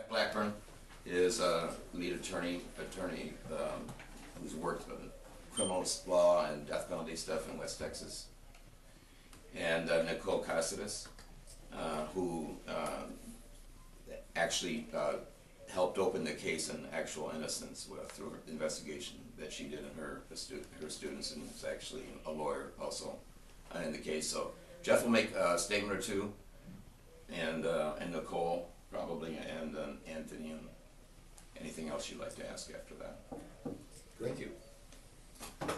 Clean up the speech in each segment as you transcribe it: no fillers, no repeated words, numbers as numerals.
Blackburn is a lead attorney who's worked with criminal law and death penalty stuff in West Texas. And Nicole Caceres, who actually helped open the case in actual innocence through her investigation that she did in her students, and is actually a lawyer also in the case. So Jeff will make a statement or two, and Nicole probably, and Anthony, and anything else you'd like to ask after that. Great. Thank you.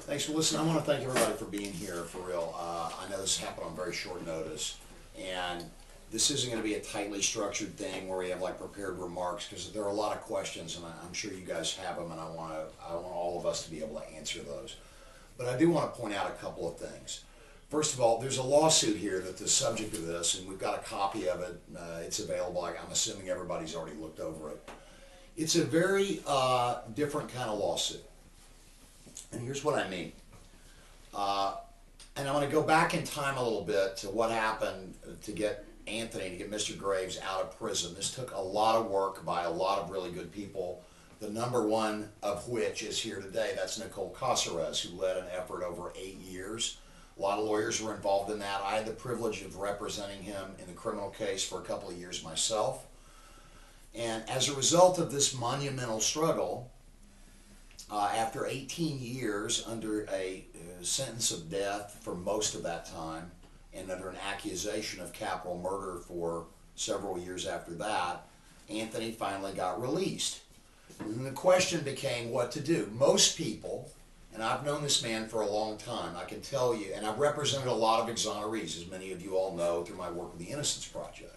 Thanks for listening. I want to thank everybody for being here, for real. I know this happened on very short notice, and this isn't going to be a tightly structured thing where we have like prepared remarks, because there are a lot of questions, and I'm sure you guys have them, and I want all of us to be able to answer those. But I do want to point out a couple of things. First of all, there's a lawsuit here that's the subject of this, and we've got a copy of it. It's available. I'm assuming everybody's already looked over it. It's a very different kind of lawsuit. And here's what I mean. And I'm going to go back in time a little bit to what happened to get Anthony, to get Mr. Graves out of prison. This took a lot of work by a lot of really good people, the number one of which is here today. That's Nicole Caceres, who led an effort over 8 years. A lot of lawyers were involved in that. I had the privilege of representing him in the criminal case for a couple of years myself. And as a result of this monumental struggle, after 18 years under a sentence of death for most of that time, and under an accusation of capital murder for several years after that, Anthony finally got released. And the question became what to do. Most people, and I've known this man for a long time, I can tell you, and I've represented a lot of exonerees, as many of you all know through my work with the Innocence Project.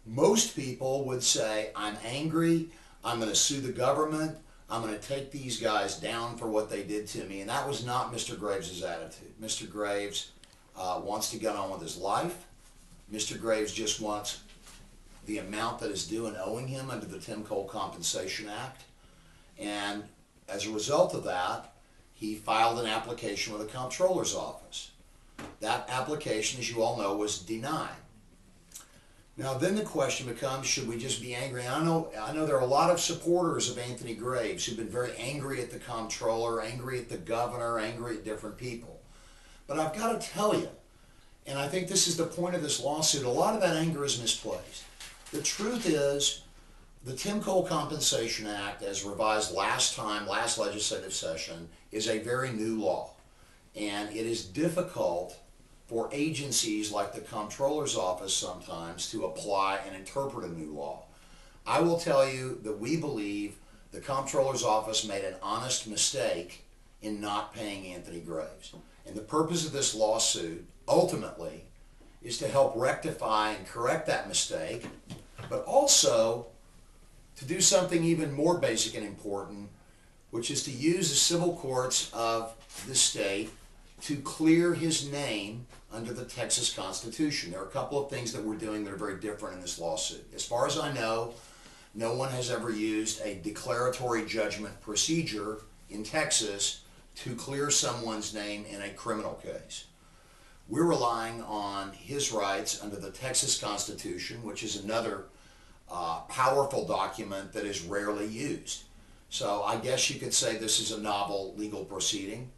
Most people would say, I'm angry, I'm going to sue the government, I'm going to take these guys down for what they did to me. And that was not Mr. Graves' attitude. Mr. Graves wants to get on with his life. Mr. Graves just wants the amount that is due and owing him under the Tim Cole Compensation Act. And as a result of that, he filed an application with the Comptroller's Office. That application, as you all know, was denied. Now then the question becomes, should we just be angry? I know there are a lot of supporters of Anthony Graves who've been very angry at the comptroller, angry at the governor, angry at different people. But I've got to tell you, and I think this is the point of this lawsuit, a lot of that anger is misplaced. The truth is, the Tim Cole Compensation Act, as revised last legislative session, is a very new law. And it is difficult for agencies like the Comptroller's Office sometimes to apply and interpret a new law. I will tell you that we believe the Comptroller's Office made an honest mistake in not paying Anthony Graves. And the purpose of this lawsuit, ultimately, is to help rectify and correct that mistake, but also to do something even more basic and important, which is to use the civil courts of the state to clear his name under the Texas Constitution. There are a couple of things that we're doing that are very different in this lawsuit. As far as I know, no one has ever used a declaratory judgment procedure in Texas to clear someone's name in a criminal case. We're relying on his rights under the Texas Constitution, which is another powerful document that is rarely used. So I guess you could say this is a novel legal proceeding.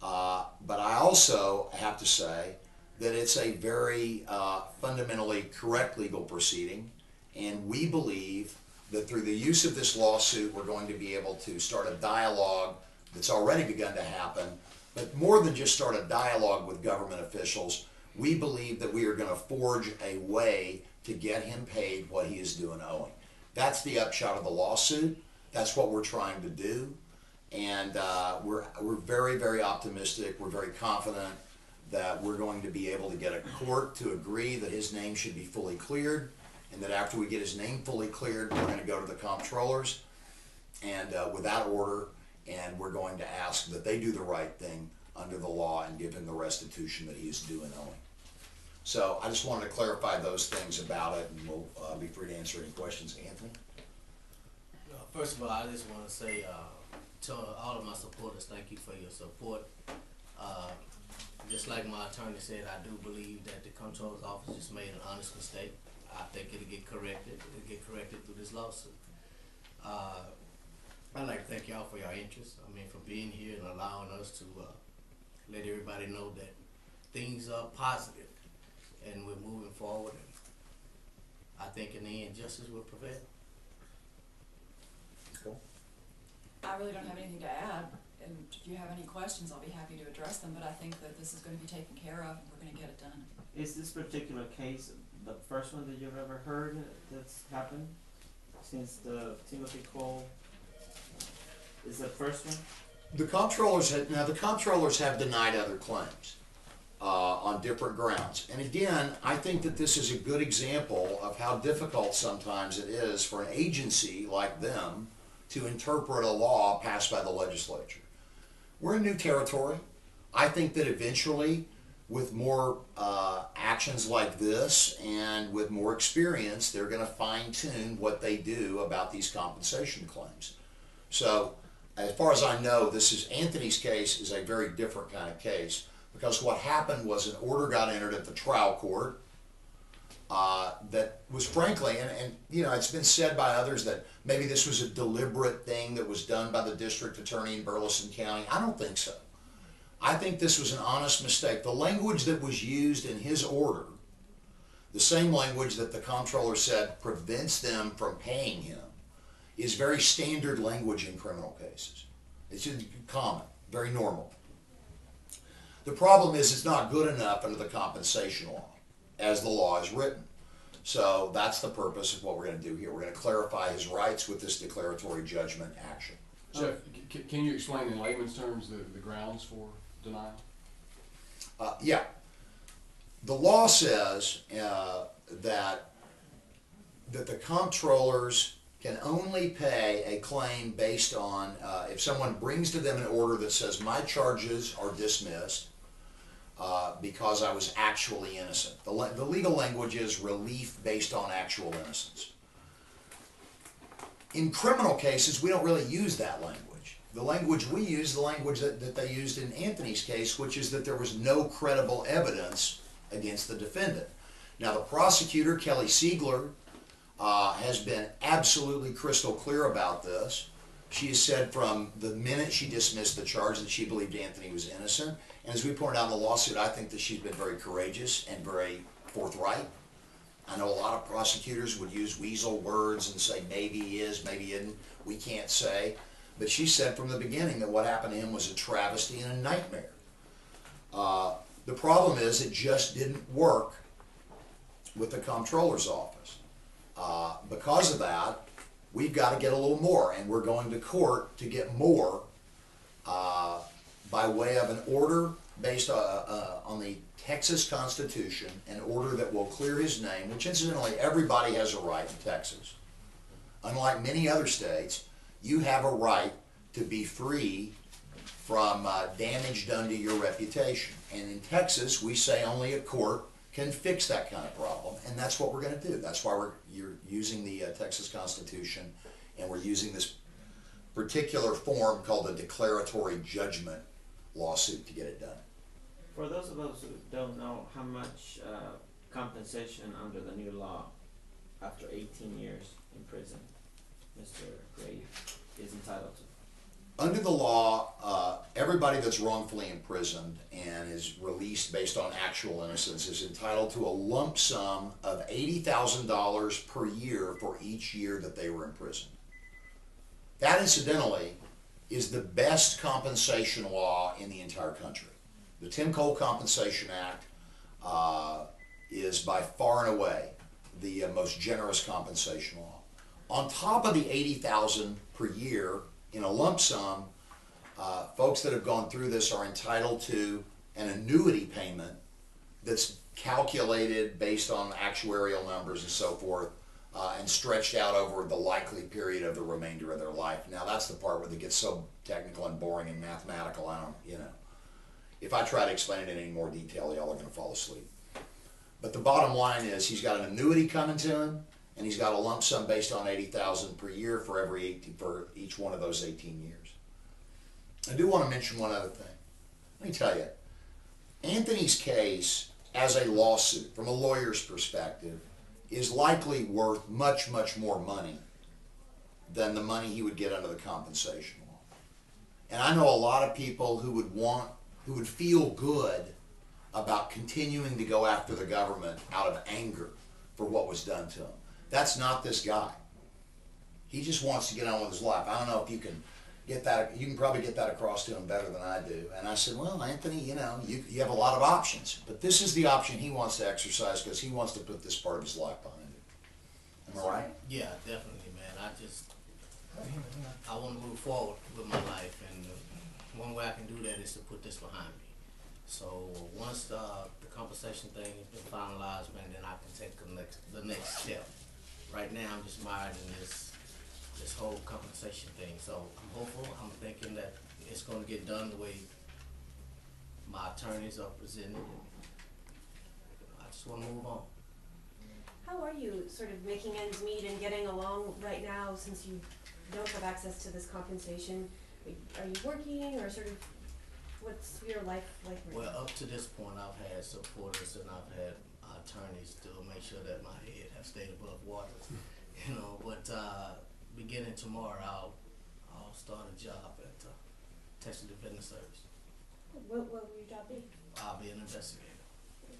But I also have to say that it's a very fundamentally correct legal proceeding, and we believe that through the use of this lawsuit we're going to be able to start a dialogue that's already begun to happen, but more than just start a dialogue with government officials, we believe that we are going to forge a way to get him paid what he is due and owing. That's the upshot of the lawsuit. That's what we're trying to do. And we're very, very optimistic. We're very confident that we're going to be able to get a court to agree that his name should be fully cleared, and that after we get his name fully cleared, we're going to go to the comptrollers and with that order, and we're going to ask that they do the right thing under the law and give him the restitution that he is due and owing. So I just wanted to clarify those things about it, and we'll be free to answer any questions. Anthony? First of all, I just want to say to all of my supporters, thank you for your support. Just like my attorney said, I do believe that the Comptroller's Office just made an honest mistake. I think it'll get corrected. It'll get corrected through this lawsuit. I'd like to thank y'all for your interest. I mean, for being here and allowing us to let everybody know that things are positive and we're moving forward. And I think in the end, justice will prevail. Cool. I really don't have anything to add, and if you have any questions, I'll be happy to address them, but I think that this is going to be taken care of and we're going to get it done. Is this particular case the first one that you've ever heard that's happened since the Timothy Cole? Is the first one? The comptrollers have denied other claims on different grounds. And again, I think that this is a good example of how difficult sometimes it is for an agency like them to interpret a law passed by the legislature. We're in new territory. I think that eventually, with more actions like this and with more experience, they're going to fine-tune what they do about these compensation claims. So, as far as I know, Anthony's case is a very different kind of case, because what happened was an order got entered at the trial court that was frankly, and you know, it's been said by others that maybe this was a deliberate thing that was done by the district attorney in Burleson County. I don't think so. I think this was an honest mistake. The language that was used in his order, the same language that the comptroller said prevents them from paying him, is very standard language in criminal cases. It's just common, very normal. The problem is it's not good enough under the compensation law, as the law is written. So that's the purpose of what we're going to do here. We're going to clarify his rights with this declaratory judgment action. Jeff, can you explain in layman's terms the grounds for denial? Yeah. The law says that the comptrollers can only pay a claim based on if someone brings to them an order that says my charges are dismissed because I was actually innocent. The legal language is relief based on actual innocence. In criminal cases, we don't really use that language. The language we use, the language that they used in Anthony's case, which is that there was no credible evidence against the defendant. Now, the prosecutor, Kelly Siegler, has been absolutely crystal clear about this. She has said from the minute she dismissed the charge that she believed Anthony was innocent. And as we pointed out in the lawsuit, I think that she's been very courageous and very forthright. I know a lot of prosecutors would use weasel words and say maybe he is, maybe he isn't. We can't say. But she said from the beginning that what happened to him was a travesty and a nightmare. The problem is it just didn't work with the comptroller's office. Because of that, we've got to get a little more, and we're going to court to get more by way of an order based on the Texas Constitution, an order that will clear his name, which incidentally everybody has a right in Texas. Unlike many other states, you have a right to be free from damage done to your reputation. And in Texas, we say only a court can fix that kind of problem, and that's what we're going to do. That's why you're using the Texas Constitution, and we're using this particular form called a declaratory judgment lawsuit to get it done. For those of us who don't know, how much compensation under the new law after 18 years in prison Mr. Grave is entitled to? Under the law, everybody that's wrongfully imprisoned and is released based on actual innocence is entitled to a lump sum of $80,000 per year for each year that they were imprisoned. That, incidentally, is the best compensation law in the entire country. The Tim Cole Compensation Act is by far and away the most generous compensation law. On top of the $80,000 per year in a lump sum, folks that have gone through this are entitled to an annuity payment that's calculated based on actuarial numbers and so forth, and stretched out over the likely period of the remainder of their life. Now that's the part where it gets so technical and boring and mathematical, if I try to explain it in any more detail, y'all are going to fall asleep. But the bottom line is he's got an annuity coming to him, and he's got a lump sum based on $80,000 per year for each one of those 18 years. I do want to mention one other thing. Let me tell you, Anthony's case as a lawsuit, from a lawyer's perspective, is likely worth much, much more money than the money he would get under the compensation law. And I know a lot of people who would feel good about continuing to go after the government out of anger for what was done to him. That's not this guy. He just wants to get on with his life. I don't know if you can get that, you can probably get that across to him better than I do. And I said, well, Anthony, you know, you have a lot of options, but this is the option he wants to exercise because he wants to put this part of his life behind it. Am I right? Yeah, definitely, man. I want to move forward with my life, and one way I can do that is to put this behind me. So once the compensation thing has been finalized, man, then I can take the next step. Right now, I'm just mired in this whole compensation thing. So I'm hopeful. I'm thinking that it's going to get done the way my attorneys are presented. I just want to move on. How are you sort of making ends meet and getting along right now since you don't have access to this compensation? Are you working, or sort of what's your life like right Well, now? up to this point, I've had supporters and I've had attorneys to make sure that my head have stayed above water, you know. But beginning tomorrow, I'll start a job at Texas Defenders Service. What will your job be? I'll be an investigator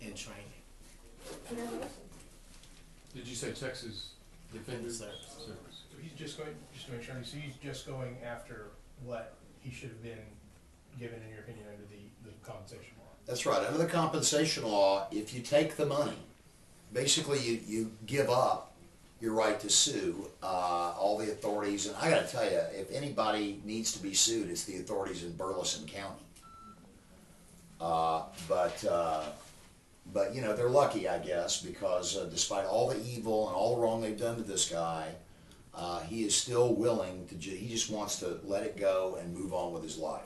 in training. Congratulations. Did you say Texas Defenders Service. Service? So he's just going, just to make sure, so he's just going after what he should have been given, in your opinion, under the compensation law? That's right. Under the compensation law, if you take the money, basically you give up your right to sue all the authorities. And I got to tell you, if anybody needs to be sued, it's the authorities in Burleson County. But you know, they're lucky, I guess, because despite all the evil and all the wrong they've done to this guy, he is still willing to, he just wants to let it go and move on with his life.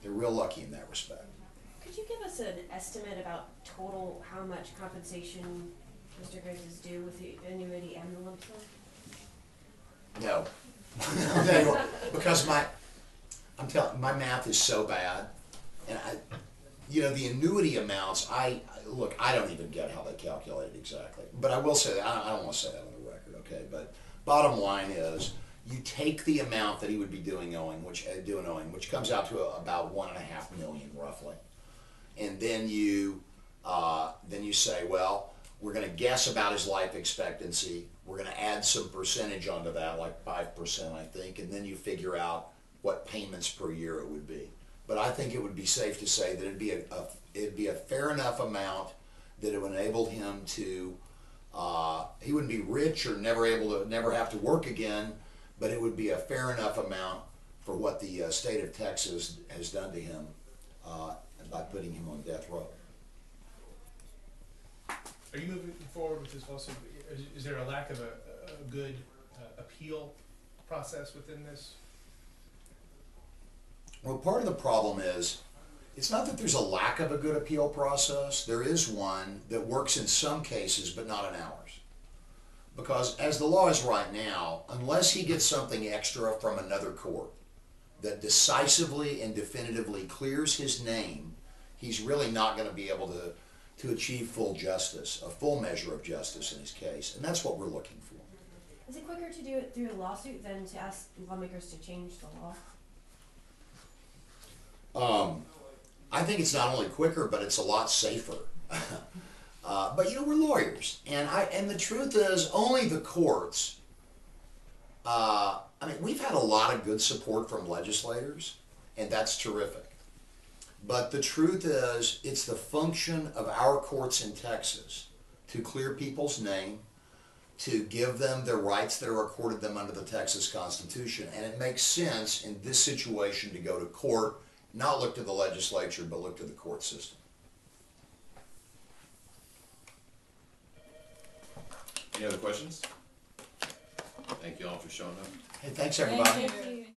They're real lucky in that respect. Could you give us an estimate about total how much compensation Mr. Graves is due with the annuity and the lump sum? No. I'll tell you what, because my math is so bad, and you know, the annuity amounts, look, I don't even get how they calculate it exactly. But I will say that, I don't want to say that on the record, okay? But bottom line is, you take the amount that he would be doing owing, which comes out to about $1.5 million roughly, and then you say, well, we're going to guess about his life expectancy. We're going to add some percentage onto that, like 5%, I think, and then you figure out what payments per year it would be. But I think it would be safe to say that it'd be a fair enough amount that it would enable him to. He wouldn't be rich or never have to work again, but it would be a fair enough amount for what the state of Texas has done to him by putting him on death row. Are you moving forward with this lawsuit? Is there a lack of a good appeal process within this? Well, part of the problem is, it's not that there's a lack of a good appeal process. There is one that works in some cases, but not in ours. Because as the law is right now, unless he gets something extra from another court that decisively and definitively clears his name, he's really not going to be able to achieve full justice, a full measure of justice in his case. And that's what we're looking for. Is it quicker to do it through a lawsuit than to ask lawmakers to change the law? I think it's not only quicker, but it's a lot safer. But you know, we're lawyers, and the truth is, only the courts. I mean, we've had a lot of good support from legislators, and that's terrific. But the truth is, it's the function of our courts in Texas to clear people's name, to give them their rights that are accorded them under the Texas Constitution, and it makes sense in this situation to go to court. Not look to the legislature, but look to the court system. Any other questions? Thank you all for showing up. Hey, thanks everybody. Thank you.